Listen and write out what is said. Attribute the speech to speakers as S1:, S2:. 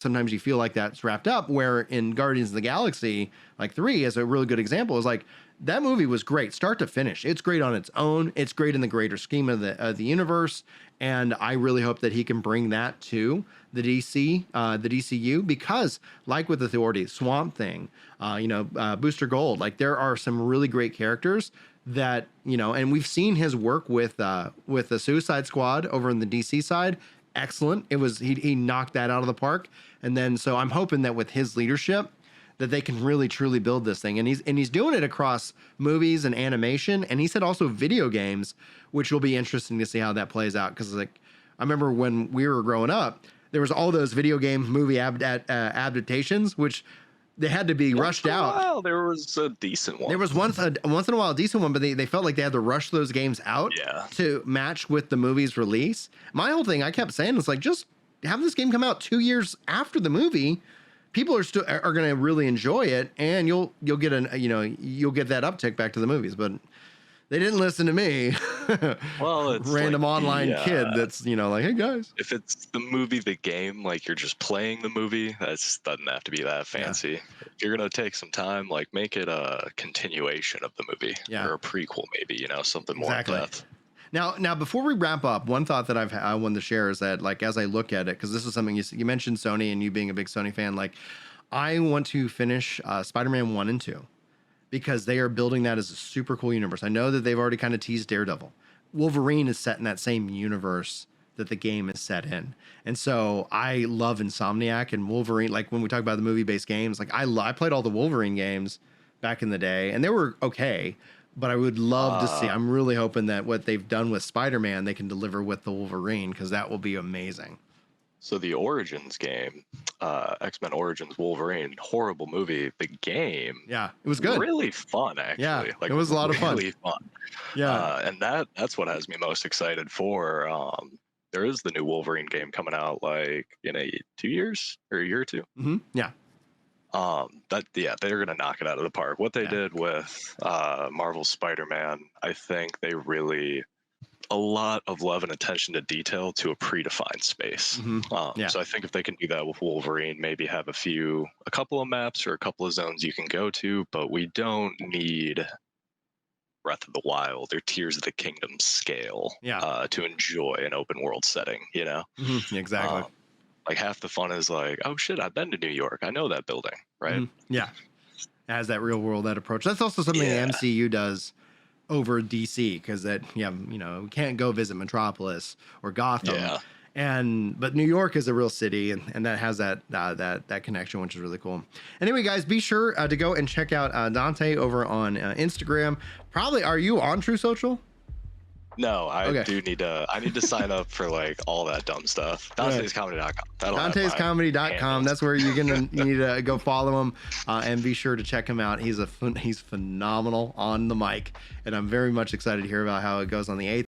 S1: sometimes you feel like that's wrapped up, where in Guardians of the Galaxy, like 3 is a really good example, is like that movie was great start to finish. It's great on its own. It's great in the greater scheme of the universe. And I really hope that he can bring that to the DCU, because like with Authority, Swamp Thing, Booster Gold, like there are some really great characters that, and we've seen his work with the Suicide Squad over in the DC side. Excellent. He knocked that out of the park. And then, so I'm hoping that with his leadership, that they can really truly build this thing. And he's doing it across movies and animation. And he said also video games, which will be interesting to see how that plays out. Cause like, I remember when we were growing up, there was all those video game movie adaptations, which they had to be rushed out.
S2: Well, there was a decent one.
S1: There was once in a while a decent one, but they felt like they had to rush those games out to match with the movie's release. My whole thing, I kept saying, was like, just have this game come out 2 years after the movie. People are going to really enjoy it, and you'll get you'll get that uptick back to the movies. But they didn't listen to me.
S2: Well, it's
S1: random
S2: like
S1: online kid that's like, hey guys.
S2: If it's the movie, the game, like you're just playing the movie, that doesn't have to be that fancy. If you're gonna take some time, like make it a continuation of the movie, or a prequel, maybe something more in depth.
S1: Now, before we wrap up, one thought that I wanted to share is that, like, as I look at it, because this is something you mentioned Sony and you being a big Sony fan, like, I want to finish Spider-Man 1 and 2 because they are building that as a super cool universe. I know that they've already kind of teased Daredevil. Wolverine is set in that same universe that the game is set in. And so I love Insomniac and Wolverine. Like when we talk about the movie-based games, like I played all the Wolverine games back in the day and they were okay. But I would love to see, I'm really hoping that what they've done with Spider-Man, they can deliver with the Wolverine, because that will be amazing.
S2: So the Origins game, X-Men Origins Wolverine, horrible movie. The game,
S1: it was good.
S2: Really fun, actually.
S1: Yeah, like, it was a lot of fun.
S2: Really fun.
S1: Yeah.
S2: And that's what has me most excited for. There is the new Wolverine game coming out like in 2 years or a year or two.
S1: Mm-hmm. Yeah.
S2: They're gonna knock it out of the park. What they did with Marvel's Spider-Man, I think they really a lot of love and attention to detail to a predefined space.
S1: Mm-hmm.
S2: So I think if they can do that with Wolverine, maybe have a couple of maps or a couple of zones you can go to, but we don't need Breath of the Wild or Tears of the Kingdom scale to enjoy an open world setting.
S1: Mm-hmm. Exactly.
S2: Like half the fun is like, oh shit, I've been to New York. I know that building, right?
S1: Mm-hmm. Yeah. It has that real world, that approach. That's also something the MCU does over DC, because we can't go visit Metropolis or Gotham. Yeah. But New York is a real city, and that has that connection, which is really cool. Anyway, guys, be sure to go and check out Dante over on Instagram. Probably, are you on True Social?
S2: No, I do need to. I need to sign up for like all that dumb stuff. Dante'sComedy.com.
S1: Dante'sComedy.com. That's where you need to go follow him, and be sure to check him out. He's phenomenal on the mic, and I'm very much excited to hear about how it goes on the 8th.